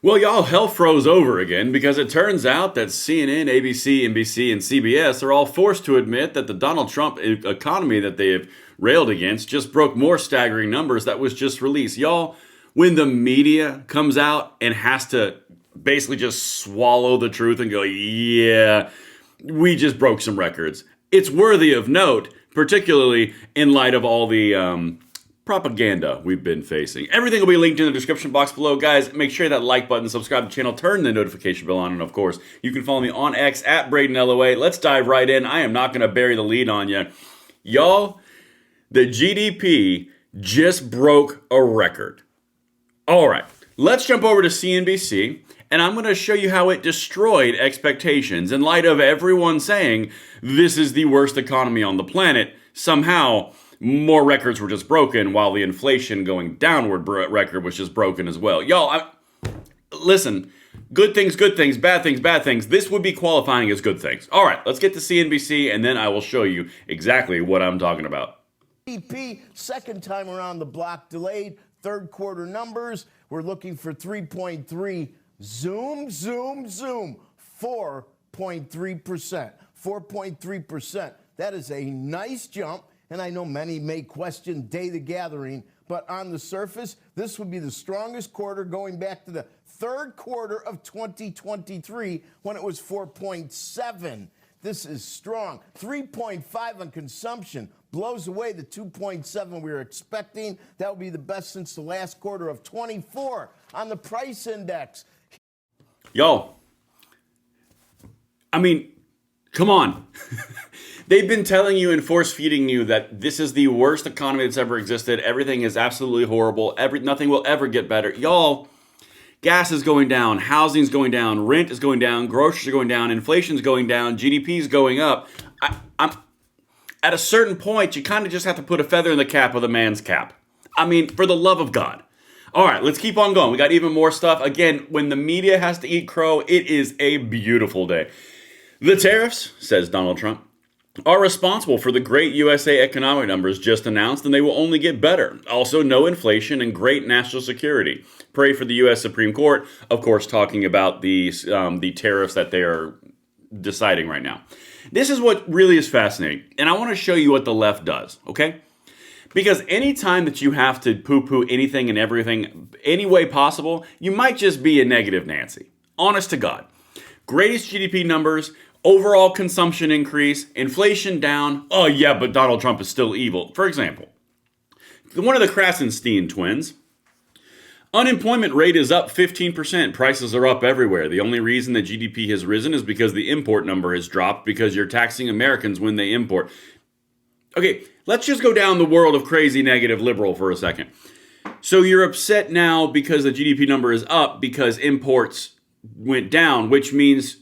Well, y'all, hell froze over again because it turns out that CNN, ABC, NBC, and CBS are all forced to admit that the Donald Trump economy that they have railed against just broke more staggering numbers that was just released. Y'all, when the media comes out and has to basically just swallow the truth and go, yeah, we just broke some records, it's worthy of note, particularly in light of all the propaganda we've been facing. Everything will be linked in the description box below. Guys, make sure that like button, subscribe to the channel, turn the notification bell on, and of course, you can follow me on X at BradenLOA. Let's dive right in. I am not going to bury the lead on you. Y'all, the GDP just broke a record. All right, let's jump over to CNBC, and I'm going to show you how it destroyed expectations in light of everyone saying this is the worst economy on the planet. Somehow, more records were just broken, while the inflation going downward record was just broken as well. Y'all, listen, good things, bad things, bad things. This would be qualifying as good things. All right, let's get to CNBC, and then I will show you exactly what I'm talking about. GDP, second time around the block, delayed. Third quarter numbers, we're looking for 3.3. Zoom, 4.3%. 4.3%. That is a nice jump. And I know many may question day the gathering, but on the surface, this would be the strongest quarter going back to the third quarter of 2023 when it was 4.7. This is strong. 3.5 on consumption blows away the 2.7 we were expecting. That would be the best since the last quarter of 24. On the price index. Y'all, I mean, come on. They've been telling you and force-feeding you that this is the worst economy that's ever existed. Everything is absolutely horrible. Nothing will ever get better. Y'all, gas is going down. Housing's going down. Rent is going down. Groceries are going down. Inflation's going down. GDP's going up. I'm at a certain point, you kind of just have to put a feather in the cap of the man's cap. I mean, for the love of God. All right, let's keep on going. We got even more stuff. Again, when the media has to eat crow, it is a beautiful day. The tariffs, says Donald Trump, are responsible for the great USA economic numbers just announced, and they will only get better. Also, no inflation and great national security. Pray for the U.S. Supreme Court, of course, talking about the tariffs that they are deciding right now. This is what really is fascinating, and I want to show you what the left does, okay? Because anytime that you have to poo-poo anything and everything any way possible, you might just be a negative Nancy. Honest to God. Greatest GDP numbers, overall consumption increase, inflation down. Oh yeah, but Donald Trump is still evil. For example, one of the Krasenstein twins, unemployment rate is up 15%. Prices are up everywhere. The only reason that GDP has risen is because the import number has dropped because you're taxing Americans when they import. Okay, let's just go down the world of crazy negative liberal for a second. So you're upset now because the GDP number is up because imports went down, which means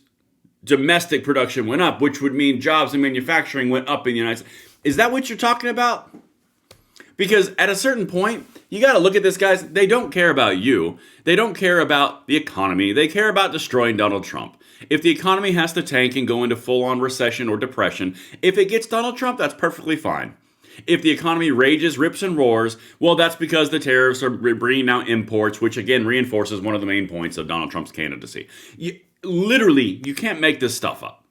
domestic production went up, which would mean jobs and manufacturing went up in the United States. Is that what you're talking about? Because at a certain point, you got to look at this, guys. They don't care about you. They don't care about the economy. They care about destroying Donald Trump. If the economy has to tank and go into full-on recession or depression, if it gets Donald Trump, that's perfectly fine. If the economy rages, rips, and roars, well, that's because the tariffs are bringing down imports, which again reinforces one of the main points of Donald Trump's candidacy. Literally, you can't make this stuff up.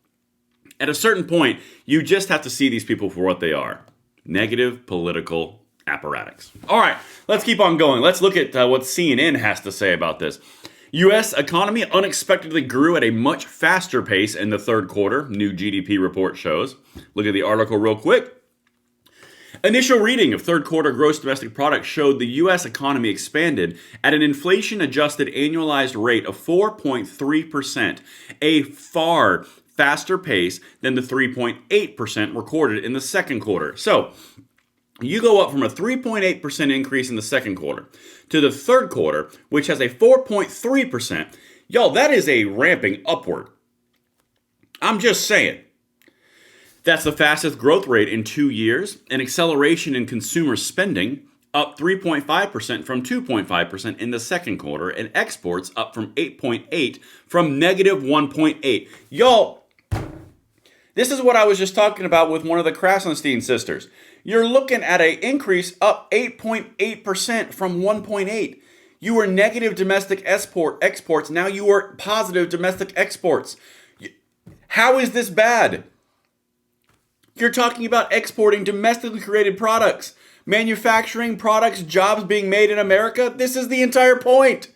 At a certain point, you just have to see these people for what they are. Negative political apparatchiks. All right, let's keep on going. Let's look at what CNN has to say about this. U.S. economy unexpectedly grew at a much faster pace in the third quarter, new GDP report shows. Look at the article real quick. Initial reading of third quarter gross domestic product showed the U.S. economy expanded at an inflation-adjusted annualized rate of 4.3%, a far faster pace than the 3.8% recorded in the second quarter. So, you go up from a 3.8% increase in the second quarter to the third quarter, which has a 4.3%. Y'all, that is a ramping upward. I'm just saying. That's the fastest growth rate in 2 years, an acceleration in consumer spending, up 3.5% from 2.5% in the second quarter, and exports up from 8.8 from negative 1.8. Y'all, this is what I was just talking about with one of the Krasenstein sisters. You're looking at an increase up 8.8% from 1.8. You were negative domestic exports. Now you are positive domestic exports. How is this bad? You're talking about exporting domestically created products, manufacturing products, jobs being made in America. This is the entire point.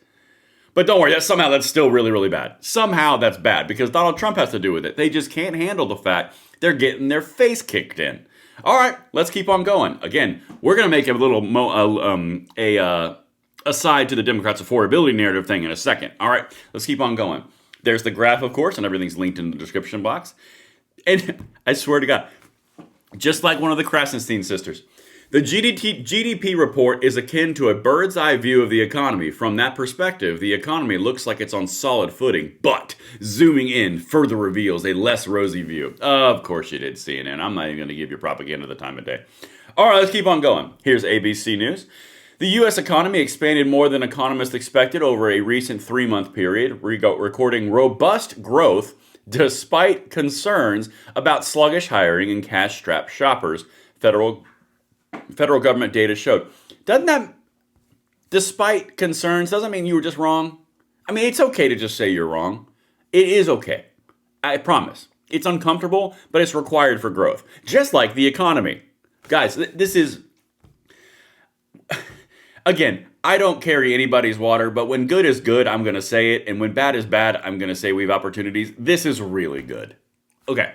But don't worry, somehow that's still really, really bad. Somehow that's bad because Donald Trump has to do with it. They just can't handle the fact they're getting their face kicked in. All right, let's keep on going. Again, we're going to make a little aside to the Democrats' affordability narrative thing in a second. All right, let's keep on going. There's the graph, of course, and everything's linked in the description box. And I swear to God, just like one of the Krasenstein sisters, the GDP report is akin to a bird's eye view of the economy. From that perspective, the economy looks like it's on solid footing, but zooming in further reveals a less rosy view. Of course you did, CNN. I'm not even going to give you propaganda the time of day. All right, let's keep on going. Here's ABC News. The U.S. economy expanded more than economists expected over a recent 3-month period, recording robust growth despite concerns about sluggish hiring and cash-strapped shoppers, federal government data showed. Doesn't that, despite concerns, doesn't mean you were just wrong? I mean, it's okay to just say you're wrong. It is okay. I promise. It's uncomfortable, but it's required for growth. Just like the economy. Guys, this is... Again, I don't carry anybody's water, but when good is good, I'm going to say it. And when bad is bad, I'm going to say we have opportunities. This is really good. Okay.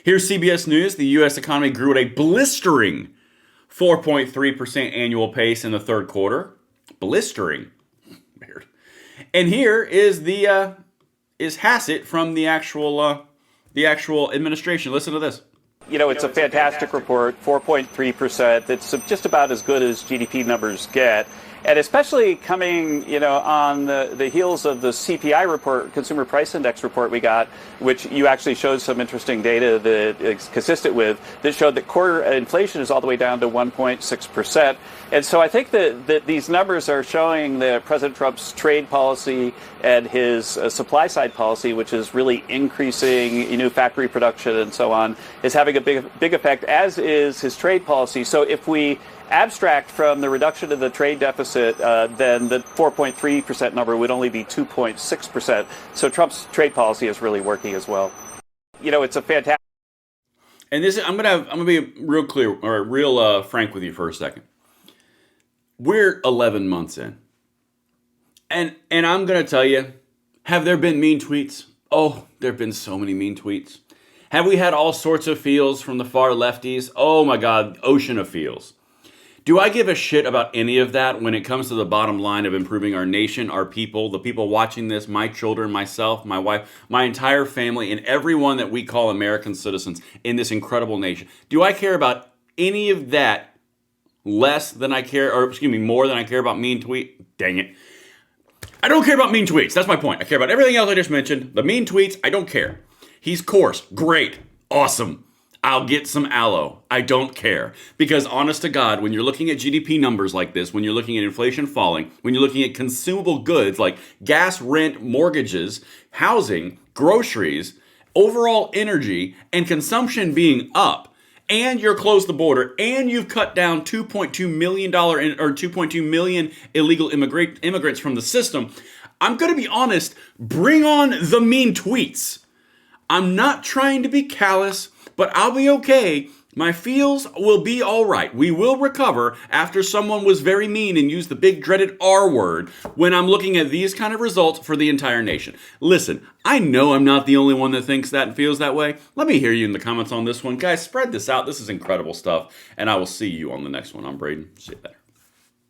Here's CBS News. The U.S. economy grew at a blistering 4.3% annual pace in the third quarter. Blistering. Weird. And here is the is Hassett from the actual administration. Listen to this. You know, it's a fantastic report, 4.3%. It's just about as good as GDP numbers get. And especially coming, on the heels of the CPI report, Consumer Price Index report we got, which you actually showed some interesting data that it's consistent with, that showed that core inflation is all the way down to 1.6%. And so I think that these numbers are showing that President Trump's trade policy and his supply side policy, which is really increasing new factory production and so on, is having a big effect, as is his trade policy. So if we abstract from the reduction of the trade deficit, then the 4.3% number would only be 2.6%. So Trump's trade policy is really working as well. It's a fantastic. And this, I'm gonna be real clear or real frank with you for a second. We're 11 months in, and I'm gonna tell you, have there been mean tweets? Oh, there have been so many mean tweets. Have we had all sorts of feels from the far lefties? Oh my God, ocean of feels. Do I give a shit about any of that when it comes to the bottom line of improving our nation, our people, the people watching this, my children, myself, my wife, my entire family, and everyone that we call American citizens in this incredible nation? Do I care about any of that more than I care about mean tweet? Dang it. I don't care about mean tweets. That's my point. I care about everything else I just mentioned. The mean tweets, I don't care. He's coarse. Great. Awesome. I'll get some aloe. I don't care. Because honest to God, when you're looking at GDP numbers like this, when you're looking at inflation falling, when you're looking at consumable goods like gas, rent, mortgages, housing, groceries, overall energy, and consumption being up, and you're closed the border, and you've cut down $2.2 million or 2.2 million illegal immigrants from the system, I'm going to be honest, bring on the mean tweets. I'm not trying to be callous, but I'll be okay. My feels will be all right. We will recover after someone was very mean and used the big dreaded R word when I'm looking at these kind of results for the entire nation. Listen, I know I'm not the only one that thinks that and feels that way. Let me hear you in the comments on this one. Guys, spread this out. This is incredible stuff. And I will see you on the next one. I'm Braden. See you later.